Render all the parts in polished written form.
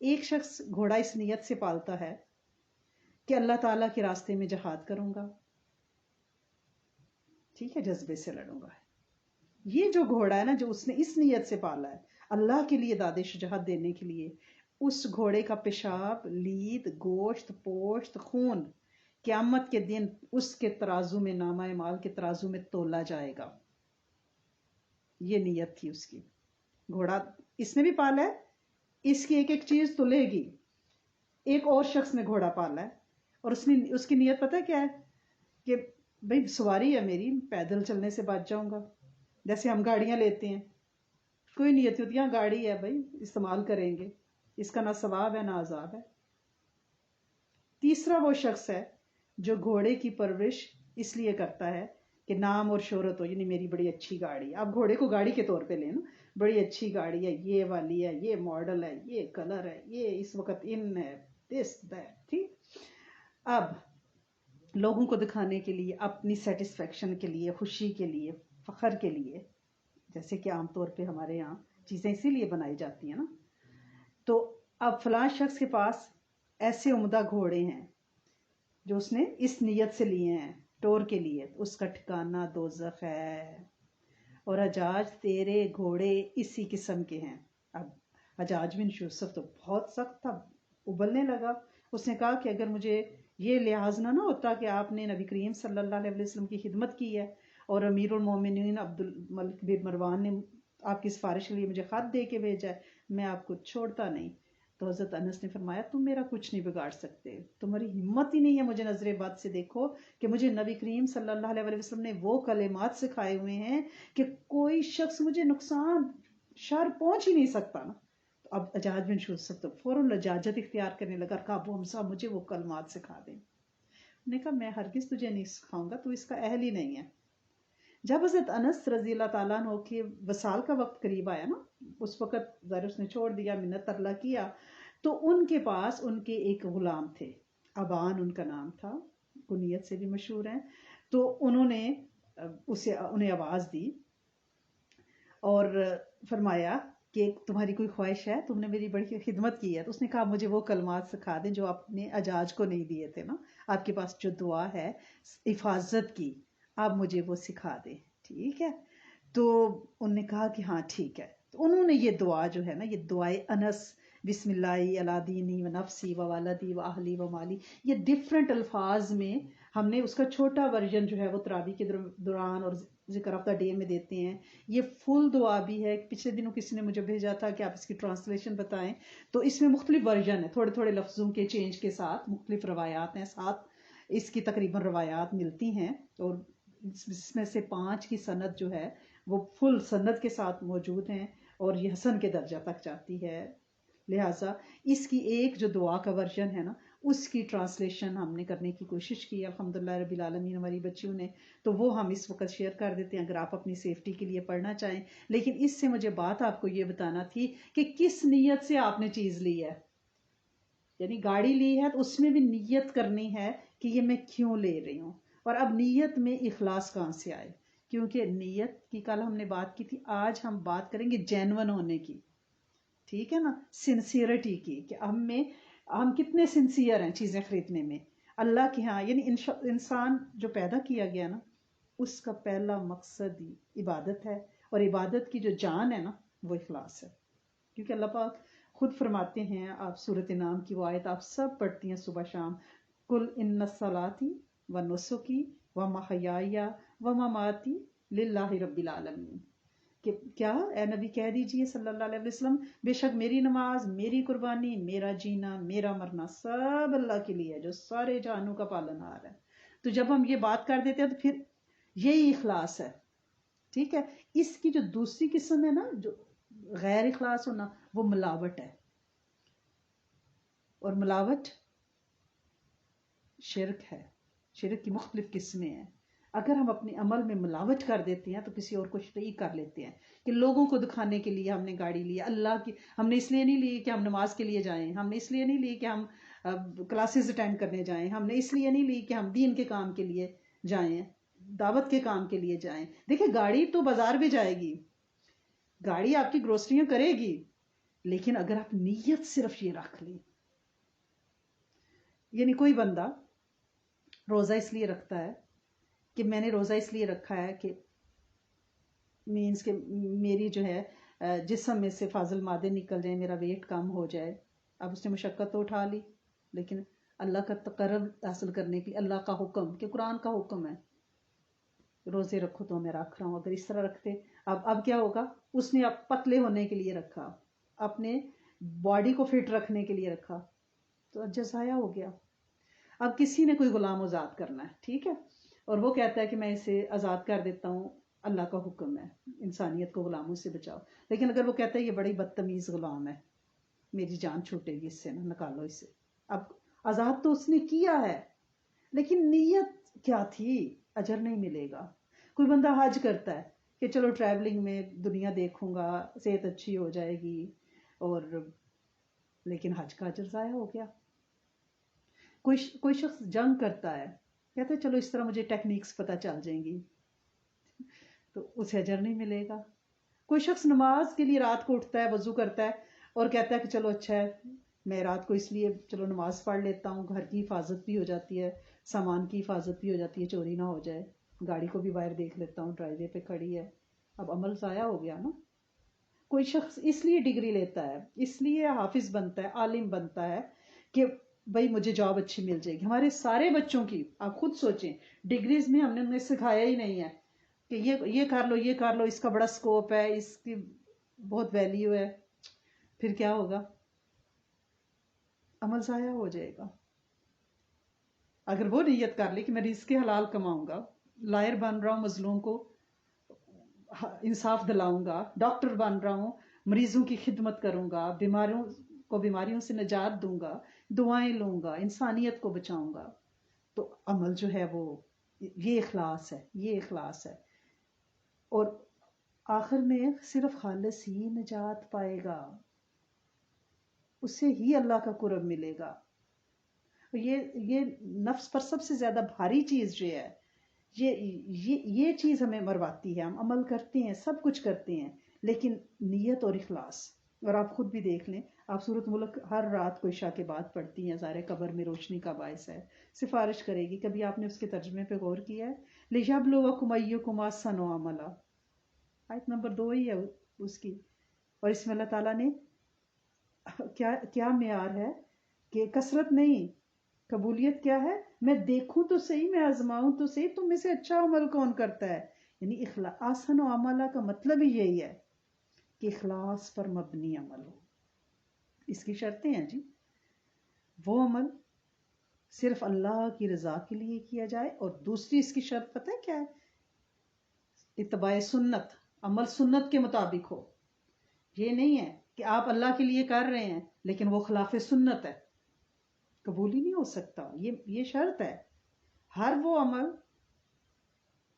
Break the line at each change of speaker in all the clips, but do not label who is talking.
ایک شخص گھوڑا اس نیت سے پالتا ہے کہ اللہ تعالیٰ کے راستے میں جہاد کروں گا، ٹھیک ہے، جذبے سے لڑوں گا. یہ جو گھوڑا ہے نا، جو اس نے اس نیت سے پالا ہے اللہ کے لیے داد شجاعت دینے کے لیے، اس گھوڑے کا پیشاب، لید، گوشت، پوشت، خون قیامت کے دن اس کے ترازو میں، نامہ اعمال کے ترازو میں تولا جائے گا. یہ نیت تھی اس کی. گھوڑا اس نے بھی پالا ہے، اس کی ایک ایک چیز تلے گی. ایک اور شخص نے گھوڑا پالا ہے اور اس کی نیت پتہ کیا ہے کہ بھئی سواری ہے میری، پیدل چلنے سے بچ جاؤں گا. جیسے ہم گاڑیاں لیتے ہیں، کوئی نیت ہوتی ہے ہاں گاڑی ہے بھائی استعمال کریں گے، اس کا نہ ثواب ہے نہ عذاب ہے. تیسرا وہ شخص ہے جو گھوڑے کی پرورش اس لیے کرتا ہے کہ نام اور شہرت ہو، یعنی میری بڑی اچھی گاڑی. آپ گھوڑے کو گاڑی کے طور پہ لیں نا، بڑی اچھی گاڑی ہے، یہ والی ہے، یہ ماڈل ہے، یہ کلر ہے، یہ اس وقت ان ہے، دس دیٹ. ٹھیک. اب لوگوں کو دکھانے کے لیے، اپنی سیٹسفیکشن کے لیے، خوشی کے لیے، فخر کے لیے، جیسے کہ عام طور پہ ہمارے یہاں چیزیں اسی لیے بنائی جاتی ہیں نا. تو اب فلاں شخص کے پاس ایسے عمدہ گھوڑے ہیں جو اس نے اس نیت سے لیے ہیں ٹور کے لیے، اس کا ٹھکانہ دوزخ ہے. اور حجاج تیرے گھوڑے اسی قسم کے ہیں. اب حجاج بن یوسف تو بہت سخت تھا، ابلنے لگا. اس نے کہا کہ اگر مجھے یہ لحاظ نہ ہوتا کہ آپ نے نبی کریم صلی اللہ علیہ وسلم کی خدمت کی ہے اور امیر المومنین عبد الملک بن مروان نے آپ کی سفارش کے لیے مجھے خط دے کے بھیجا ہے، میں آپ کو چھوڑتا نہیں. تو حضرت انس نے فرمایا تم میرا کچھ نہیں بگاڑ سکتے، تمہاری ہمت ہی نہیں ہے مجھے نظر بد سے دیکھو کہ مجھے نبی کریم صلی اللہ علیہ وسلم نے وہ کلمات سکھائے ہوئے ہیں کہ کوئی شخص مجھے نقصان شر پہنچ ہی نہیں سکتا نا. تو اب حجاج بن یوسف تو فوراً لجاجت اختیار کرنے لگا کہ ابو حمزہ مجھے وہ کلمات سکھا دیں. نے کہا میں ہرگز تجھے نہیں سکھاؤں گا، تو اس کا اہل ہی نہیں ہے. جب حضرت انس رضی اللہ تعالیٰ عنہ کے وصال کا وقت قریب آیا نا، اس وقت ظاہر اس نے چھوڑ دیا، منت ترلا کیا، تو ان کے پاس ان کے ایک غلام تھے، ابان ان کا نام تھا، کنیت سے بھی مشہور ہیں. تو انہوں نے انہیں آواز دی اور فرمایا کہ تمہاری کوئی خواہش ہے، تم نے میری بڑی خدمت کی ہے. تو اس نے کہا مجھے وہ کلمات سکھا دیں جو آپ نے حجاج کو نہیں دیے تھے نا، آپ کے پاس جو دعا ہے حفاظت کی، آپ مجھے وہ سکھا دیں. ٹھیک ہے. تو انہوں نے کہا کہ ہاں ٹھیک ہے. تو انہوں نے یہ دعا جو ہے نا، یہ دعائے انس، بسم اللہ علی دینی و نفسی و والدی و اہلی و مالی، یہ ڈفرینٹ الفاظ میں ہم نے اس کا چھوٹا ورژن جو ہے وہ تراویح کے دوران اور ذکر آف دا ڈے میں دیتے ہیں. یہ فل دعا بھی ہے. پچھلے دنوں کسی نے مجھے بھیجا تھا کہ آپ اس کی ٹرانسلیشن بتائیں، تو اس میں مختلف ورژن ہے، تھوڑے تھوڑے لفظوں کے چینج کے ساتھ مختلف روایات ہیں، ساتھ اس کی تقریباً روایات ملتی ہیں، اور اس میں سے 5 کی سند جو ہے وہ فل سند کے ساتھ موجود ہیں اور یہ حسن کے درجہ تک جاتی ہے. لہٰذا اس کی ایک جو دعا کا ورژن ہے نا، اس کی ٹرانسلیشن ہم نے کرنے کی کوشش کی الحمدللہ رب العالمین ہماری بچیوں نے، تو وہ ہم اس وقت شیئر کر دیتے ہیں اگر آپ اپنی سیفٹی کے لیے پڑھنا چاہیں. لیکن اس سے مجھے بات آپ کو یہ بتانا تھی کہ کس نیت سے آپ نے چیز لی ہے. یعنی گاڑی لی ہے تو اس میں بھی نیت کرنی ہے کہ یہ میں کیوں لے رہی ہوں. اور اب نیت میں اخلاص کہاں سے آئے؟ کیونکہ نیت کی کل ہم نے بات کی تھی، آج ہم بات کریں گے جینون ہونے کی. ٹھیک ہے نا، سنسیئرٹی کی، کہ ہم کتنے سنسیئر ہیں چیزیں خریدنے میں اللہ کے ہاں. یعنی انسان جو پیدا کیا گیا نا، اس کا پہلا مقصد ہی عبادت ہے، اور عبادت کی جو جان ہے نا وہ اخلاص ہے. کیونکہ اللہ پاک خود فرماتے ہیں، آپ سورۃ انعام کی وہ آیت آپ سب پڑھتی ہیں صبح شام، قل ان صلاتی و نسکی و محیای و مماتی للہ رب العالمین. کہ کیا اے نبی کہہ دیجئے صلی اللہ علیہ وسلم، بے شک میری نماز، میری قربانی، میرا جینا، میرا مرنا سب اللہ کے لیے ہے جو سارے جہانوں کا پالن ہار ہے. تو جب ہم یہ بات کر دیتے ہیں تو پھر یہی اخلاص ہے. ٹھیک ہے. اس کی جو دوسری قسم ہے نا، جو غیر اخلاص ہونا، وہ ملاوٹ ہے. اور ملاوٹ شرک ہے. شرک کی مختلف قسمیں ہیں. اگر ہم اپنے عمل میں ملاوٹ کر دیتے ہیں تو کسی اور کو شریک کر لیتے ہیں کہ لوگوں کو دکھانے کے لیے ہم نے گاڑی لی، اللہ کی ہم نے اس لیے نہیں لی کہ ہم نماز کے لیے جائیں، ہم نے اس لیے نہیں لی کہ ہم کلاسز اٹینڈ کرنے جائیں، ہم نے اس لیے نہیں لی کہ ہم دین کے کام کے لیے جائیں، دعوت کے کام کے لیے جائیں. دیکھیں گاڑی تو بازار بھی جائے گی، گاڑی آپ کی گروسریاں کرے گی، لیکن اگر آپ نیت صرف یہ رکھ لیں، یعنی کوئی بندہ روزہ اس لیے رکھتا ہے کہ میں نے روزہ اس لیے رکھا ہے کہ مینس کہ میری جو ہے جسم میں سے فاضل مادے نکل جائیں، میرا ویٹ کم ہو جائے. اب اس نے مشقت تو اٹھا لی، لیکن اللہ کا تقرب حاصل کرنے کے لیے اللہ کا حکم، کہ قرآن کا حکم ہے روزے رکھو تو میں رکھ رہا ہوں. اگر اس طرح رکھتے، اب کیا ہوگا؟ اس نے اب پتلے ہونے کے لیے رکھا، اپنے باڈی کو فٹ رکھنے کے لیے رکھا، تو اجر ضائع ہو گیا. اب کسی نے کوئی غلام آزاد کرنا ہے، ٹھیک ہے، اور وہ کہتا ہے کہ میں اسے آزاد کر دیتا ہوں، اللہ کا حکم ہے انسانیت کو غلاموں سے بچاؤ. لیکن اگر وہ کہتا ہے یہ بڑی بدتمیز غلام ہے، میری جان چھوٹے گی اس سے، نہ نکالو اسے. اب آزاد تو اس نے کیا ہے، لیکن نیت کیا تھی؟ اجر نہیں ملے گا. کوئی بندہ حج کرتا ہے کہ چلو ٹریولنگ میں دنیا دیکھوں گا، صحت اچھی ہو جائے گی، اور لیکن حج کا اجر ضائع ہو گیا. کوئی شخص جنگ کرتا ہے، کہتا ہے چلو اس طرح مجھے ٹیکنیکس پتہ چل جائیں گی، تو اسے اجر نہیں ملے گا. کوئی شخص نماز کے لیے رات کو اٹھتا ہے، وضو کرتا ہے اور کہتا ہے کہ چلو اچھا ہے، میں رات کو اس لیے چلو نماز پڑھ لیتا ہوں، گھر کی حفاظت بھی ہو جاتی ہے، سامان کی حفاظت بھی ہو جاتی ہے، چوری نہ ہو جائے، گاڑی کو بھی باہر دیکھ لیتا ہوں ڈرائیو وے پہ کھڑی ہے. اب عمل ضائع ہو گیا نا. کوئی شخص اس لیے ڈگری لیتا ہے، اس لیے حافظ بنتا ہے، عالم بنتا ہے کہ بھائی مجھے جاب اچھی مل جائے گی. ہمارے سارے بچوں کی آپ خود سوچیں، ڈگریز میں ہم نے انہیں سکھایا ہی نہیں ہے کہ یہ کر لو، یہ کر لو، اس کا بڑا سکوپ ہے، اس کی بہت ویلیو ہے. پھر کیا ہوگا؟ عمل ضائع ہو جائے گا. اگر وہ نیت کر لی کہ میں رزق حلال کماؤں گا، لائر بن رہا ہوں، مظلوم کو انصاف دلاؤں گا، ڈاکٹر بن رہا ہوں، مریضوں کی خدمت کروں گا، بیماریوں سے نجات دوں گا، دعائیں لوں گا، انسانیت کو بچاؤں گا، تو عمل جو ہے وہ یہ اخلاص ہے، یہ اخلاص ہے. اور آخر میں صرف خالص ہی نجات پائے گا، اسے ہی اللہ کا قرب ملے گا. یہ نفس پر سب سے زیادہ بھاری چیز جو ہے، یہ چیز ہمیں مرواتی ہے. ہم عمل کرتے ہیں، سب کچھ کرتے ہیں، لیکن نیت اور اخلاص. اور آپ خود بھی دیکھ لیں، آپ سورۃ ملک ہر رات کو عشاء کے بعد پڑھتی ہیں، ظاہر قبر میں روشنی کا باعث ہے، سفارش کرے گی. کبھی آپ نے اس کے ترجمے پہ غور کیا ہے؟ لِيَبْلُوَكُمْ أَيُّكُمْ أَحْسَنُ عَمَلًا، آیت نمبر 2 ہی ہے اس کی. اور اس میں اللہ تعالیٰ نے کیا معیار ہے کہ کثرت نہیں، قبولیت کیا ہے؟ میں دیکھوں تو صحیح، میں آزماؤں تو صحیح، تم میں سے اچھا عمل کون کرتا ہے. یعنی احسن و عملہ کا مطلب ہی یہی ہے کہ اخلاص پر مبنی عمل ہو. اس کی شرطیں ہیں جی. وہ عمل صرف اللہ کی رضا کے لیے کیا جائے، اور دوسری اس کی شرط پتہ ہے کیا ہے؟ اتباع سنت، عمل سنت کے مطابق ہو. یہ نہیں ہے کہ آپ اللہ کے لیے کر رہے ہیں لیکن وہ خلاف سنت ہے، قبول ہی نہیں ہو سکتا. یہ شرط ہے. ہر وہ عمل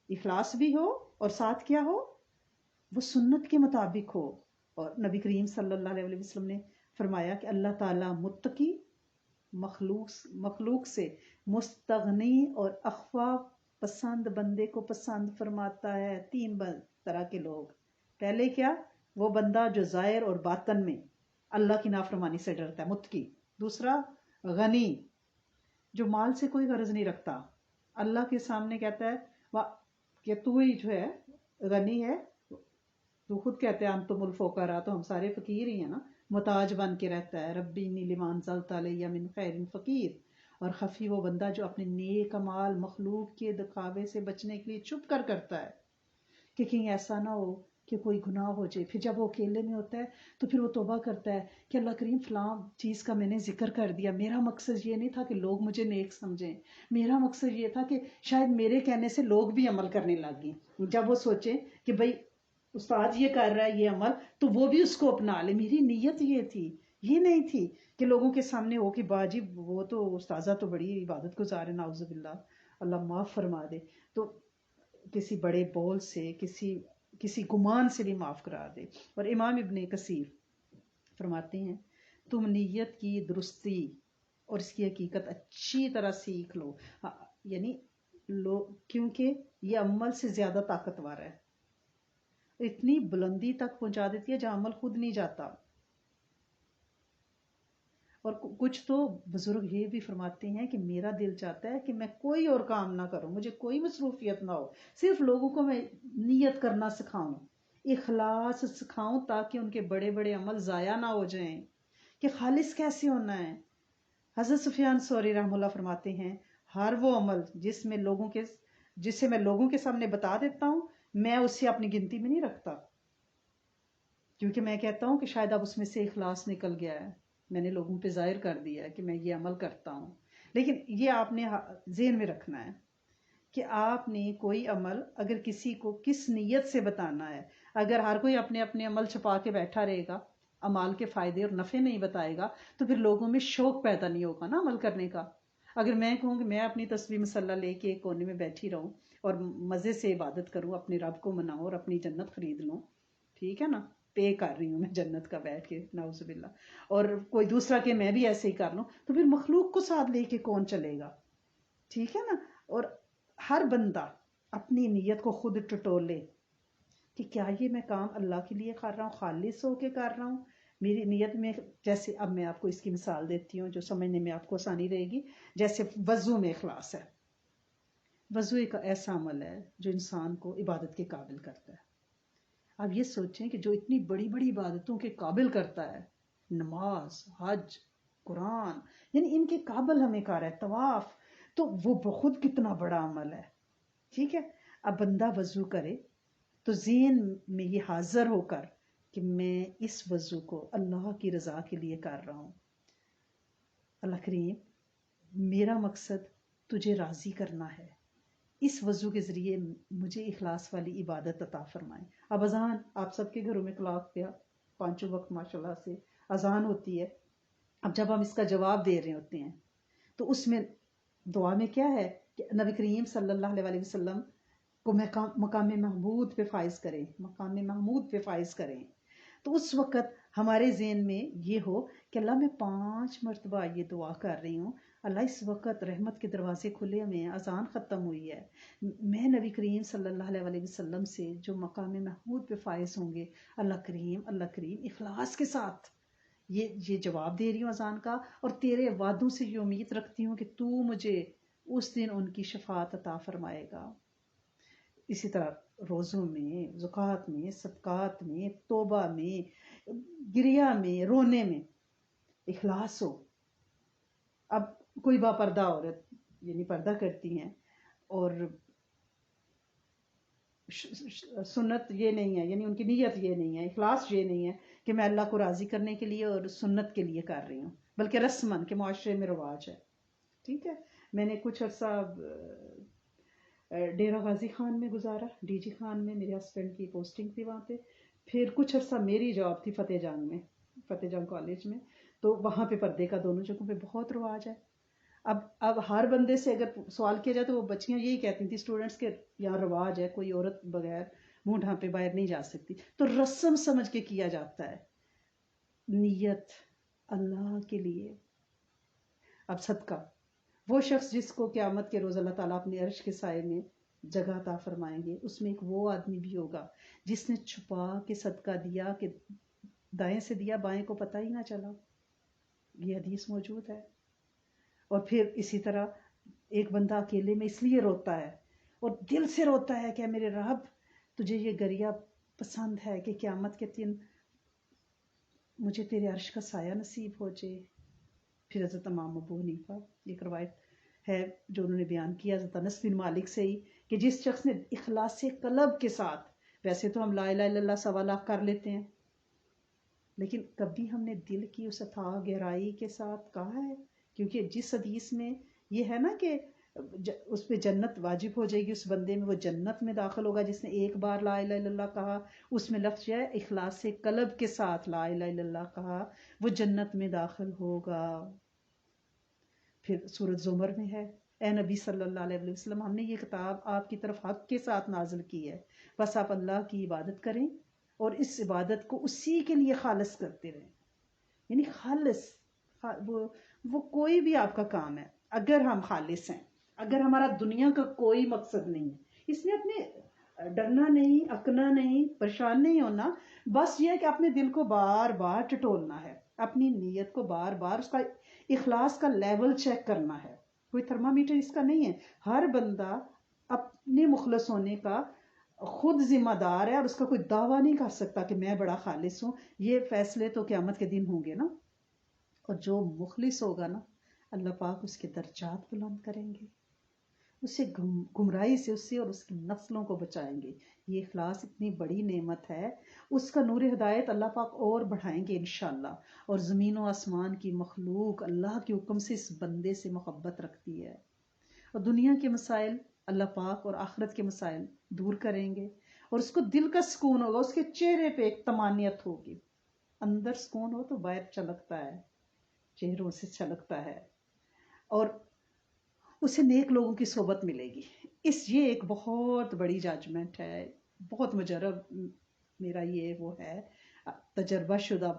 اخلاص بھی ہو اور ساتھ کیا ہو؟ وہ سنت کے مطابق ہو. اور نبی کریم صلی اللہ علیہ وسلم نے فرمایا کہ اللہ تعالیٰ متقی مخلوق سے مستغنی اور اخوا پسند بندے کو پسند فرماتا ہے. 3 طرح کے لوگ. پہلے کیا؟ وہ بندہ جو ظاہر اور باطن میں اللہ کی نافرمانی سے ڈرتا ہے، متقی. دوسرا غنی، جو مال سے کوئی غرض نہیں رکھتا، اللہ کے سامنے کہتا ہے کہ تو ہی جو ہے غنی ہے، تو خود کہتے ہیں انتم الفقراء، تو ہم سارے فقیر ہی ہیں نا. محتاج بن کے رہتا ہے، ربی انی لما انزلت علی من خیر فقیر. اور خفی وہ بندہ جو اپنے نیک اعمال مخلوق کے دکھاوے سے بچنے کے لیے چھپ کر کرتا ہے کہ کہیں ایسا نہ ہو کہ کوئی گناہ ہو جائے. پھر جب وہ اکیلے میں ہوتا ہے تو پھر وہ توبہ کرتا ہے کہ اللہ کریم فلاں چیز کا میں نے ذکر کر دیا، میرا مقصد یہ نہیں تھا کہ لوگ مجھے نیک سمجھیں، میرا مقصد یہ تھا کہ شاید میرے کہنے سے لوگ بھی عمل کرنے لگیں. جب وہ سوچے کہ بھئی استاد یہ کر رہا ہے یہ عمل، تو وہ بھی اس کو اپنا لے. میری نیت یہ تھی، یہ نہیں تھی کہ لوگوں کے سامنے ہو کہ باجی وہ تو استاذہ تو بڑی عبادت گزار ہے، نعوذ باللہ، اللہ معاف فرما دے. تو کسی بڑے بول سے، کسی گمان سے بھی معاف کرا دے. اور امام ابن کثیر فرماتے ہیں تم نیت کی درستی اور اس کی حقیقت اچھی طرح سیکھ لو. یعنی کیونکہ یہ عمل سے زیادہ طاقتور ہے، اتنی بلندی تک پہنچا دیتی ہے جہاں عمل خود نہیں جاتا. اور کچھ تو بزرگ یہ بھی فرماتے ہیں کہ میرا دل چاہتا ہے کہ میں کوئی اور کام نہ کروں، مجھے کوئی مصروفیت نہ ہو، صرف لوگوں کو میں نیت کرنا سکھاؤں، اخلاص سکھاؤں، تاکہ ان کے بڑے بڑے عمل ضائع نہ ہو جائیں، کہ خالص کیسے ہونا ہے۔ حضرت سفیان ثوری رحمہ اللہ فرماتے ہیں ہر وہ عمل جسے میں لوگوں کے سامنے بتا دیتا ہوں، میں اسے اپنی گنتی میں نہیں رکھتا، کیونکہ میں کہتا ہوں کہ شاید اب اس میں سے اخلاص نکل گیا ہے، میں نے لوگوں پہ ظاہر کر دیا ہے کہ میں یہ عمل کرتا ہوں۔ لیکن یہ آپ نے ذہن میں رکھنا ہے کہ آپ نے کوئی عمل اگر کسی کو کس نیت سے بتانا ہے، اگر ہر کوئی اپنے اپنے عمل چھپا کے بیٹھا رہے گا، اعمال کے فائدے اور نفع نہیں بتائے گا، تو پھر لوگوں میں شوق پیدا نہیں ہوگا نا عمل کرنے کا۔ اگر میں کہوں کہ میں اپنی تسبیح مسلح لے کے ایک کونے میں بیٹھی رہوں اور مزے سے عبادت کروں، اپنے رب کو مناؤں اور اپنی جنت خرید لوں، ٹھیک ہے نا، پے کر رہی ہوں میں جنت کا بیٹھ کے، نعوذ باللہ، اور کوئی دوسرا کہ میں بھی ایسے ہی کر لوں، تو پھر مخلوق کو ساتھ لے کے کون چلے گا؟ ٹھیک ہے نا۔ اور ہر بندہ اپنی نیت کو خود ٹٹولے کہ کیا یہ میں کام اللہ کے لیے کر رہا ہوں، خالص ہو کے کر رہا ہوں، میری نیت میں، جیسے اب میں آپ کو اس کی مثال دیتی ہوں جو سمجھنے میں آپ کو آسانی رہے گی۔ جیسے وضو میں اخلاص ہے، وضو ایک ایسا عمل ہے جو انسان کو عبادت کے قابل کرتا ہے۔ آپ یہ سوچیں کہ جو اتنی بڑی بڑی عبادتوں کے قابل کرتا ہے، نماز، حج، قرآن، یعنی ان کے قابل ہمیں کر ہے، طواف، تو وہ بخود کتنا بڑا عمل ہے، ٹھیک ہے۔ اب بندہ وضو کرے تو ذہن میں یہ حاضر ہو کر کہ میں اس وضو کو اللہ کی رضا کے لیے کر رہا ہوں، اللہ کریم میرا مقصد تجھے راضی کرنا ہے، اس وضو کے ذریعے مجھے اخلاص والی عبادت عطا فرمائے۔ اب اذان آپ سب کے گھروں میں کلاک پہ پانچوں وقت ماشاءاللہ سے اذان ہوتی ہے، اب جب ہم اس کا جواب دے رہے ہوتے ہیں تو اس میں دعا میں کیا ہے کہ نبی کریم صلی اللہ علیہ وسلم کو مقام محمود پہ فائز کریں، مقام محمود پہ فائز کریں۔ تو اس وقت ہمارے ذہن میں یہ ہو کہ اللہ میں 5 مرتبہ یہ دعا کر رہی ہوں، اللہ اس وقت رحمت کے دروازے کھلے ہوئے ہیں، اذان ختم ہوئی ہے، میں نبی کریم صلی اللہ علیہ وسلم سے جو مقام محمود پہ فائز ہوں گے، اللہ کریم اخلاص کے ساتھ یہ جواب دے رہی ہوں اذان کا، اور تیرے وعدوں سے یہ امید رکھتی ہوں کہ تو مجھے اس دن ان کی شفاعت عطا فرمائے گا۔ اسی طرح روزوں میں، زکوٰۃ میں، صدقات میں، توبہ میں، گریہ میں، رونے میں اخلاص ہو۔ اب کوئی باپردہ عورت یعنی پردہ کرتی ہیں اور سنت یہ نہیں ہے، یعنی ان کی نیت یہ نہیں ہے، اخلاص یہ نہیں ہے کہ میں اللہ کو راضی کرنے کے لیے اور سنت کے لیے کر رہی ہوں، بلکہ رسمن کے معاشرے میں رواج ہے، ٹھیک ہے۔ میں نے کچھ عرصہ ڈیرہ غازی خان میں گزارا، ڈی جی خان میں میرے ہسبینڈ کی پوسٹنگ تھی وہاں پہ، پھر کچھ عرصہ میری جاب تھی فتح جنگ میں، فتح جنگ کالج میں، تو وہاں پہ پردے کا دونوں جگہوں پہ بہت رواج ہے۔ اب ہر بندے سے اگر سوال کیا جائے تو وہ بچیاں یہی کہتی تھیں اسٹوڈنٹس کے، یہاں رواج ہے، کوئی عورت بغیر منہ ڈھانپے باہر نہیں جا سکتی، تو رسم سمجھ کے کیا جاتا ہے، نیت اللہ کے لیے۔ اب صدقہ، وہ شخص جس کو قیامت کے روز اللہ تعالیٰ اپنے عرش کے سائے میں جگہ عطا فرمائیں گے، اس میں ایک وہ آدمی بھی ہوگا جس نے چھپا کے صدقہ دیا کہ دائیں سے دیا بائیں کو پتہ ہی نہ چلا، یہ حدیث موجود ہے۔ اور پھر اسی طرح ایک بندہ اکیلے میں اس لیے روتا ہے اور دل سے روتا ہے کہ میرے رب تجھے یہ گریہ پسند ہے کہ قیامت کے دن مجھے تیرے عرش کا سایہ نصیب ہو جائے۔ پھر حضرت امام ابو حنیفہ، ایک روایت ہے جو انہوں نے بیان کیا حضرت انس بن مالک سے ہی، کہ جس شخص نے اخلاص قلب کے ساتھ، ویسے تو ہم لا الہ الا اللہ 1.25 لاکھ کر لیتے ہیں، لیکن کبھی ہم نے دل کی اس اتھاہ گہرائی کے ساتھ کہا ہے، کیونکہ جس حدیث میں یہ ہے نا کہ اس پہ جنت واجب ہو جائے گی، اس بندے میں وہ جنت میں داخل ہوگا جس نے ایک بار لا الہ الا اللہ کہا، اس میں لفظ ہے اخلاص قلب کے ساتھ لا الہ الا اللہ کہا، وہ جنت میں داخل ہوگا۔ پھر سورۃ زمر میں ہے، اے نبی صلی اللہ علیہ وسلم، ہم نے یہ کتاب آپ کی طرف حق کے ساتھ نازل کی ہے، بس آپ اللہ کی عبادت کریں اور اس عبادت کو اسی کے لیے خالص کرتے رہیں، یعنی خالص، وہ کوئی بھی آپ کا کام ہے، اگر ہم خالص ہیں، اگر ہمارا دنیا کا کوئی مقصد نہیں ہے، اس میں اپنے ڈرنا نہیں، اکنا نہیں، پریشان نہیں ہونا، بس یہ ہے کہ اپنے دل کو بار بار ٹٹولنا ہے اپنی نیت کو بار بار اس کا اخلاص کا لیول چیک کرنا ہے. کوئی تھرمامیٹر اس کا نہیں ہے. ہر بندہ اپنے مخلص ہونے کا خود ذمہ دار ہے اور اس کا کوئی دعویٰ نہیں کر سکتا کہ میں بڑا خالص ہوں. یہ فیصلے تو قیامت کے دن ہوں گے نا. اور جو مخلص ہوگا نا اللہ پاک اس کے درجات بلند کریں گے, اسے گمراہی سے اس سے اور اس کی نسلوں کو بچائیں گے. یہ اخلاص اتنی بڑی نعمت ہے, اس کا نور ہدایت اللہ پاک اور بڑھائیں گے انشاءاللہ. اور زمین و آسمان کی مخلوق اللہ کے حکم سے اس بندے سے محبت رکھتی ہے, اور دنیا کے مسائل اللہ پاک اور آخرت کے مسائل دور کریں گے, اور اس کو دل کا سکون ہوگا, اس کے چہرے پہ ایک طمانیت ہوگی. اندر سکون ہو تو باہر چلکتا ہے, چہروں سے چھلکتا ہے, اور اسے نیک لوگوں کی صحبت ملے گی. یہ ایک بہت بڑی ججمنٹ ہے, بہت مجرب میرا یہ وہ ہے تجربہ شدہ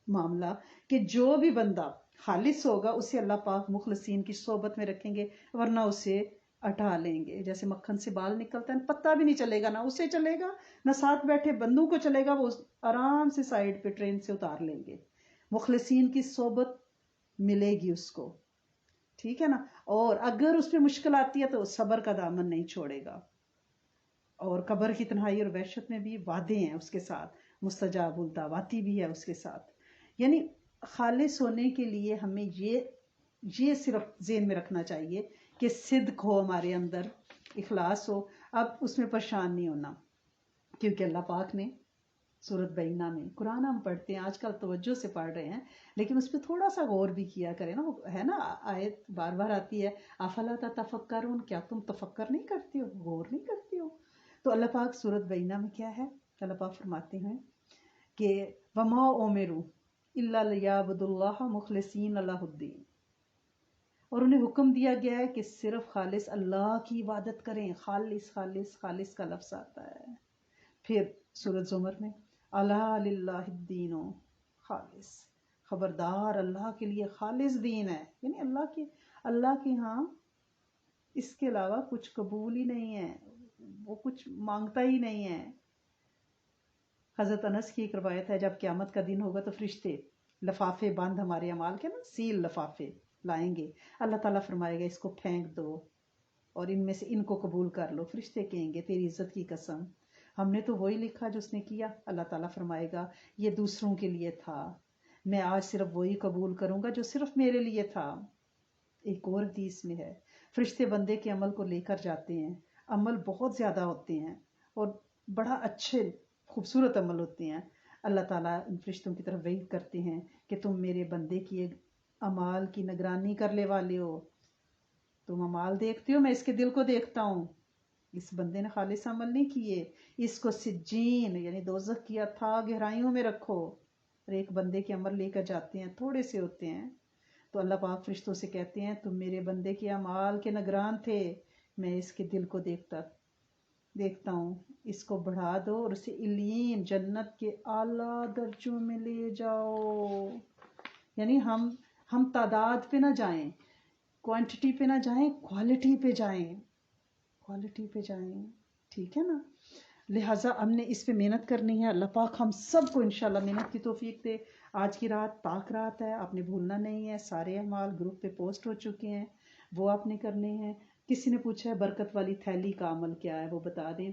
معاملہ کہ جو بھی بندہ خالص ہوگا اسے اللہ پاک مخلصین کی صحبت میں رکھیں گے, ورنہ اسے اٹھا لیں گے. جیسے مکھن سے بال نکلتا ہے, پتہ بھی نہیں چلے گا, نہ اسے چلے گا نہ ساتھ بیٹھے بندوں کو چلے گا, وہ آرام سے سائیڈ پہ ٹرین سے اتار لیں گے. مخلصین کی صحبت ملے گی اس کو, ٹھیک ہے نا. اور اگر اس پہ مشکل آتی ہے تو صبر کا دامن نہیں چھوڑے گا. اور قبر کی تنہائی اور وحشت میں بھی وعدے ہیں اس کے ساتھ, مستجاب الدعواتی بھی ہے اس کے ساتھ. یعنی خالص ہونے کے لیے ہمیں یہ صرف ذہن میں رکھنا چاہیے کہ صدق ہو ہمارے اندر, اخلاص ہو. اب اس میں پریشان نہیں ہونا, کیونکہ اللہ پاک نے سورۃ بینہ میں, قرآن ہم پڑھتے ہیں آج کل توجہ سے پڑھ رہے ہیں لیکن اس پہ تھوڑا سا غور بھی کیا کریں نا. وہ ہے نا آیت بار بار آتی ہے, افلا تتفکرون, کیا تم تفکر نہیں کرتے ہو, غور نہیں کرتے ہو. تو اللہ پاک سورۃ بینہ میں کیا ہے, اللہ پاک فرماتے ہیں کہ وما امروا الا لیعبدوا اللہ مخلصین لہ الدین, اور انہیں حکم دیا گیا ہے کہ صرف خالص اللہ کی عبادت کریں. خالص خالص خالص کا لفظ آتا ہے. پھر سورۃ زمر میں الا للہ الدین خالص, خبردار اللہ کے لیے خالص دین ہے, یعنی اللہ کے ہاں اس کے علاوہ کچھ قبول ہی نہیں ہے, وہ کچھ مانگتا ہی نہیں ہے. حضرت انس کی ایک روایت ہے, جب قیامت کا دن ہوگا تو فرشتے لفافے بند ہمارے اعمال کے نا, سیل لفافے لائیں گے. اللہ تعالیٰ فرمائے گا اس کو پھینک دو اور ان میں سے ان کو قبول کر لو. فرشتے کہیں گے تیری عزت کی قسم, ہم نے تو وہی لکھا جو اس نے کیا. اللہ تعالیٰ فرمائے گا یہ دوسروں کے لیے تھا, میں آج صرف وہی قبول کروں گا جو صرف میرے لیے تھا. ایک اور حدیث میں ہے, فرشتے بندے کے عمل کو لے کر جاتے ہیں, عمل بہت زیادہ ہوتے ہیں اور بڑا اچھے خوبصورت عمل ہوتے ہیں. اللہ تعالیٰ ان فرشتوں کی طرف وحی کرتے ہیں کہ تم میرے بندے کی اعمال کی نگرانی کرنے والے ہو, تم اعمال دیکھتے ہو, میں اس کے دل کو دیکھتا ہوں. اس بندے نے خالص عمل نہیں کیے, اس کو سجین یعنی دوزخ کیا تھا گہرائیوں میں رکھو. اور ایک بندے کے عمل لے کر جاتے ہیں, تھوڑے سے ہوتے ہیں, تو اللہ پاک فرشتوں سے کہتے ہیں تم میرے بندے کے اعمال کے نگران تھے, میں اس کے دل کو دیکھتا ہوں, اس کو بڑھا دو اور اسے علین جنت کے اعلیٰ درجوں میں لے جاؤ. یعنی ہم تعداد پہ نہ جائیں, کوانٹٹی پہ نہ جائیں, کوالٹی پہ جائیں, ٹھیک ہے نا. لہٰذا ہم نے اس پہ محنت کرنی ہے. اللہ پاک ہم سب کو انشاءاللہ محنت کی توفیق دے. آج کی رات پاک رات ہے, آپ نے بھولنا نہیں ہے. سارے اعمال گروپ پہ پوسٹ ہو چکے ہیں, وہ آپ نے کرنے ہیں. کسی نے پوچھا ہے برکت والی تھیلی کا عمل کیا ہے, وہ بتا دیں.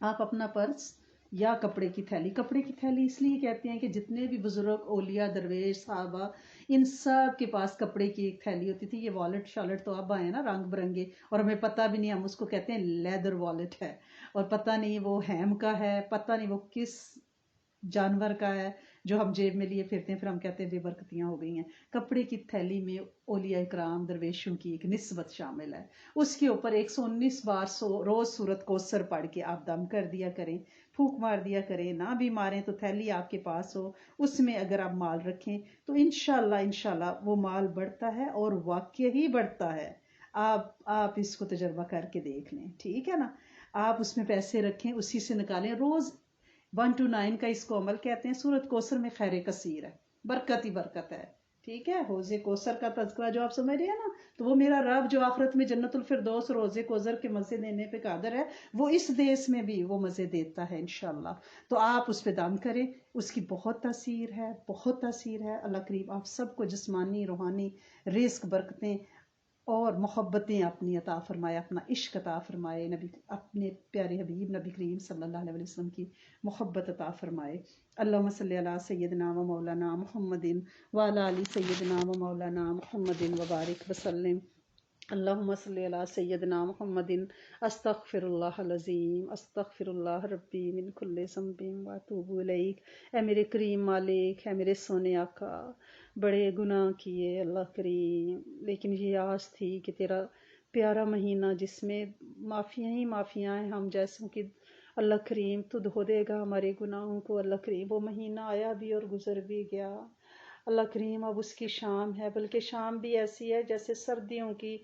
آپ اپنا پرس یا کپڑے کی تھیلی اس لیے کہتے ہیں کہ جتنے بھی بزرگ اولیاء درویش صحابہ ان سب کے پاس کپڑے کی ایک تھیلی ہوتی تھی. یہ والٹ شالٹ تو اب آئے نا رنگ برنگے, اور ہمیں پتہ بھی نہیں, ہم اس کو کہتے ہیں لیدر والٹ ہے, اور پتہ نہیں وہ ہیم کا ہے, پتہ نہیں وہ کس جانور کا ہے جو ہم جیب میں لیے پھرتے ہیں, پھر ہم کہتے ہیں بے برکتیاں ہو گئی ہیں. کپڑے کی تھیلی میں اولیاء کرام درویشوں کی ایک نسبت شامل ہے. اس کے اوپر 119 بار روز سورۃ کوثر پڑھ کے آپ دم کر دیا کریں, پھونک مار دیا کریں. نہ بھی ماریں تو تھیلی آپ کے پاس ہو, اس میں اگر آپ مال رکھیں تو انشاءاللہ وہ مال بڑھتا ہے, اور واقعی ہی بڑھتا ہے. آپ اس کو تجربہ کر کے دیکھ لیں, ٹھیک ہے نا. آپ اس میں پیسے رکھیں, اسی سے نکالیں. روز 1 to 9 کا اس کو عمل کہتے ہیں. سورۃ کوثر میں خیر کثیر ہے, برکت ہی برکت ہے. ٹھیک ہے، حوض کوثر کا تذکرہ جو آپ سمجھ رہے ہیں نا، تو وہ میرا رب جو آخرت میں جنت الفردوس اور حوض کوثر کے مزے دینے پہ قادر ہے، وہ اس دیس میں بھی وہ مزے دیتا ہے انشاءاللہ۔ تو آپ اس پہ دام کریں، اس کی بہت تاثیر ہے، بہت تاثیر ہے۔ اللہ کریم آپ سب کو جسمانی روحانی رزق برکتیں اور محبتیں اپنی عطا فرمائے، اپنا عشق عطا فرمائے، نبی اپنے پیارے حبیب نبی کریم صلی اللہ علیہ وسلم کی محبت عطا فرمائے۔ اللہم صلی علی سیدنا و مولانا محمد وعلی آل سیدنا و مولانا محمد وبارک وسلم۔ اللہم صلی علی سیدنا محمد۔ استغفر اللہ العظیم، استغفر اللہ ربی من کل ذنب واتوب الیک۔ اے میرے کریم مالک، اے میرے سونے آقا، بڑے گناہ کیے اللہ کریم، لیکن یہ آس تھی کہ تیرا پیارا مہینہ جس میں معافیاں ہی معافیاں ہیں ہم جیسوں کی، اللہ کریم تو دھو دے گا ہمارے گناہوں کو۔ اللہ کریم وہ مہینہ آیا بھی اور گزر بھی گیا۔ اللہ کریم اب اس کی شام ہے، بلکہ شام بھی ایسی ہے جیسے سردیوں کی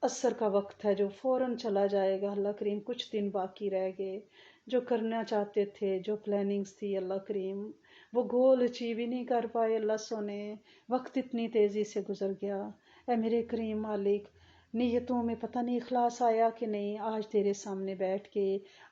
عصر کا وقت ہے جو فوراً چلا جائے گا۔ اللہ کریم کچھ دن باقی رہ گئے، جو کرنا چاہتے تھے، جو پلاننگز تھی اللہ کریم وہ گول اچیو ہی نہیں کر پائے۔ اللہ سونے وقت اتنی تیزی سے گزر گیا۔ اے میرے کریم مالک، نیتوں میں پتہ نہیں اخلاص آیا کہ نہیں، آج تیرے سامنے بیٹھ کے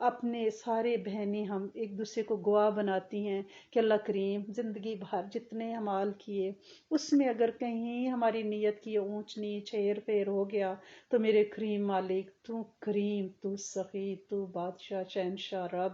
اپنے سارے بہنیں ہم ایک دوسرے کو گواہ بناتی ہیں کہ اللہ کریم زندگی بھر جتنے اعمال کیے اس میں اگر کہیں ہماری نیت کی اونچ نیچ ہیر پھیر ہو گیا تو میرے کریم مالک تو کریم، تو سخی، تو بادشاہ شہنشاہ رب،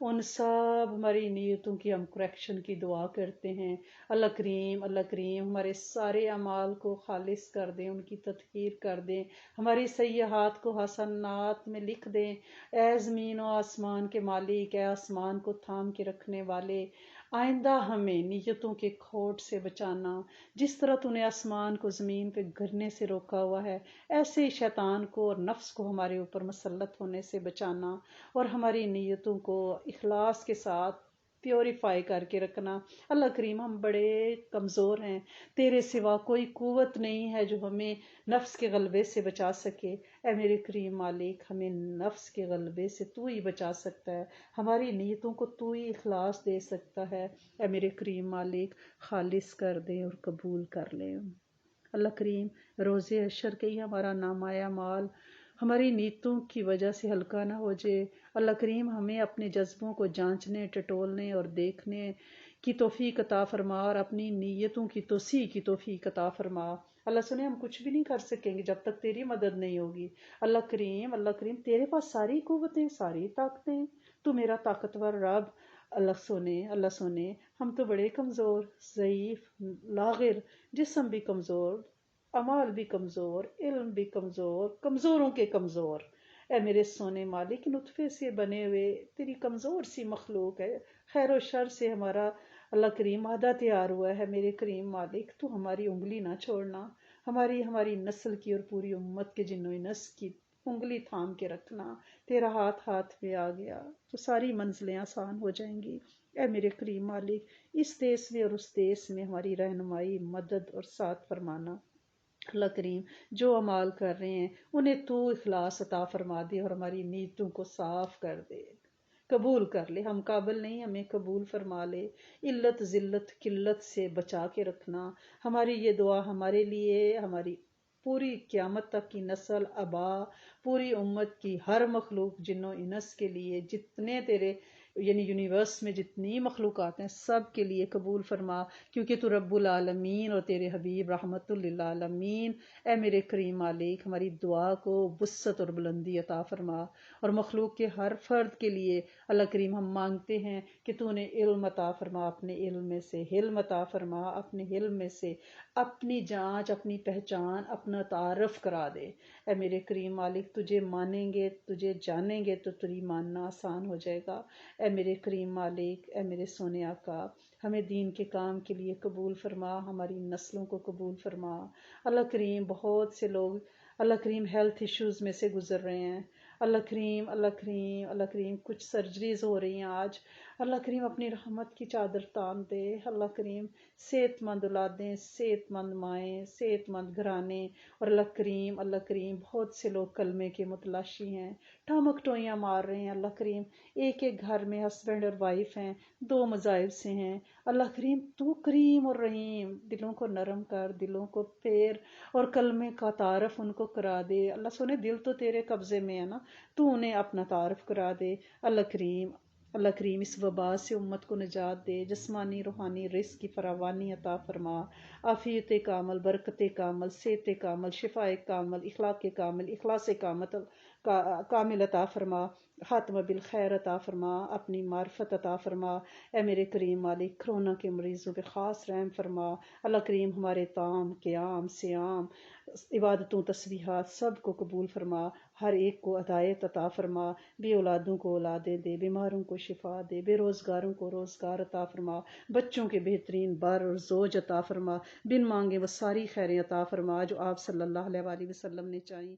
ان سب ہماری نیتوں کی ہم کریکشن کی دعا کرتے ہیں۔ اللہ کریم، اللہ کریم ہمارے سارے اعمال کو خالص کر دیں، ان کی تطہیر کر دیں، ہماری سیئحات کو حسنات میں لکھ دیں۔ اے زمین و آسمان کے مالک، اے آسمان کو تھام کے رکھنے والے، آئندہ ہمیں نیتوں کے کھوٹ سے بچانا۔ جس طرح تو نے آسمان کو زمین پہ گرنے سے روکا ہوا ہے، ایسے ہی شیطان کو اور نفس کو ہمارے اوپر مسلط ہونے سے بچانا، اور ہماری نیتوں کو اخلاص کے ساتھ پیوریفائی کر کے رکھنا۔ اللہ کریم ہم بڑے کمزور ہیں، تیرے سوا کوئی قوت نہیں ہے جو ہمیں نفس کے غلبے سے بچا سکے۔ اے میرے کریم مالک، ہمیں نفس کے غلبے سے تو ہی بچا سکتا ہے، ہماری نیتوں کو تو ہی اخلاص دے سکتا ہے۔ اے میرے کریم مالک خالص کر دے اور قبول کر لے۔ اللہ کریم روز حشر کے ہی ہمارا نامہ اعمال ہماری نیتوں کی وجہ سے ہلکا نہ ہو جائے۔ اللہ کریم ہمیں اپنے جذبوں کو جانچنے، ٹٹولنے اور دیکھنے کی توفیق عطا فرما، اور اپنی نیتوں کی توسیع کی توفیق عطا فرما۔ اللہ سنے ہم کچھ بھی نہیں کر سکیں گے جب تک تیری مدد نہیں ہوگی۔ اللہ کریم تیرے پاس ساری قوتیں، ساری طاقتیں، تو میرا طاقتور رب۔ اللہ سونے ہم تو بڑے کمزور، ضعیف، لاغر، جسم بھی کمزور، اعمال بھی کمزور، علم بھی کمزور، کمزوروں کے کمزور۔ اے میرے سونے مالک، نطفے سے بنے ہوئے تیری کمزور سی مخلوق ہے، خیر و شر سے ہمارا اللہ کریم مادہ تیار ہوا ہے۔ میرے کریم مالک تو ہماری انگلی نہ چھوڑنا، ہماری نسل کی اور پوری امت کے جن و انس کی انگلی تھام کے رکھنا۔ تیرا ہاتھ میں آ گیا تو ساری منزلیں آسان ہو جائیں گی۔ اے میرے کریم مالک، اس دیس میں اور اس دیس میں ہماری رہنمائی، مدد اور ساتھ فرمانا۔ اللہ کریم جو اعمال کر رہے ہیں انہیں تو اخلاص عطا فرما دے اور ہماری نیتوں کو صاف کر دے، قبول کر لے۔ ہم قابل نہیں، ہمیں قبول فرما لے۔ علت ذلت قلت سے بچا کے رکھنا، ہماری یہ دعا ہمارے لیے، ہماری پوری قیامت تک کی نسل آبا، پوری امت کی ہر مخلوق جن و انس کے لیے، جتنے تیرے یونیورس میں جتنی مخلوقات ہیں سب کے لیے قبول فرما، کیونکہ تو رب العالمین اور تیرے حبیب رحمت للعالمین۔ اے میرے کریم مالک ہماری دعا کو وسعت اور بلندی عطا فرما، اور مخلوق کے ہر فرد کے لیے اللہ کریم ہم مانگتے ہیں کہ تو نے علم عطا فرما، اپنے علم میں سے حلم عطا فرما، اپنے حلم میں سے اپنی جانچ، اپنی پہچان، اپنا تعارف کرا دے۔ اے میرے کریم مالک تجھے مانیں گے، تجھے جانیں گے تو تیری ماننا آسان ہو جائے گا۔ اے میرے کریم مالک، اے میرے سونے آقا، ہمیں دین کے کام کے لیے قبول فرما، ہماری نسلوں کو قبول فرما۔ اللہ کریم بہت سے لوگ اللہ کریم ہیلتھ ایشوز میں سے گزر رہے ہیں۔ اللہ کریم کچھ سرجریز ہو رہی ہیں آج، اللہ کریم اپنی رحمت کی چادر تان دے. اللہ کریم صحت مند اولادیں، صحت مند مائیں، صحت مند گھرانے. اور اللہ کریم بہت سے لوگ کلمے کے متلاشی ہیں، ٹھمک ٹوئیاں مار رہے ہیں. اللہ کریم ایک ایک گھر میں ہسبینڈ اور وائف ہیں، دو مذاہب سے ہیں. اللہ کریم تو کریم اور رحیم، دلوں کو نرم کر، دلوں کو پھیر اور کلمے کا تعارف ان کو کرا دے. اللہ سونے دل تو تیرے قبضے میں ہے نا، تو انہیں اپنا تعارف کرا دے. اللہ کریم اس وبا سے امت کو نجات دے، جسمانی روحانی رزق کی فراوانی عطا فرما، عافیت کامل، برکت کامل، صحت کامل، شفاء کامل، اخلاق کامل، اخلاص کامل عطا فرما، خاتمہ بالخیر عطا فرما، اپنی معرفت عطا فرما. اے میرے کریم مالک، کرونا کے مریضوں پہ خاص رحم فرما. اللہ کریم ہمارے تام، قیام، سیام، عبادتوں، تسبیحات سب کو قبول فرما. ہر ایک کو ہدایت عطا فرما. بے اولادوں کو اولادیں دے، بیماروں کو شفا دے، بے روزگاروں کو روزگار عطا فرما. بچوں کے بہترین بر اور زوج عطا فرما. بن مانگے وہ ساری خیریں عطا فرما جو آپ صلی اللہ علیہ وآلہ وسلم نے چاہیں.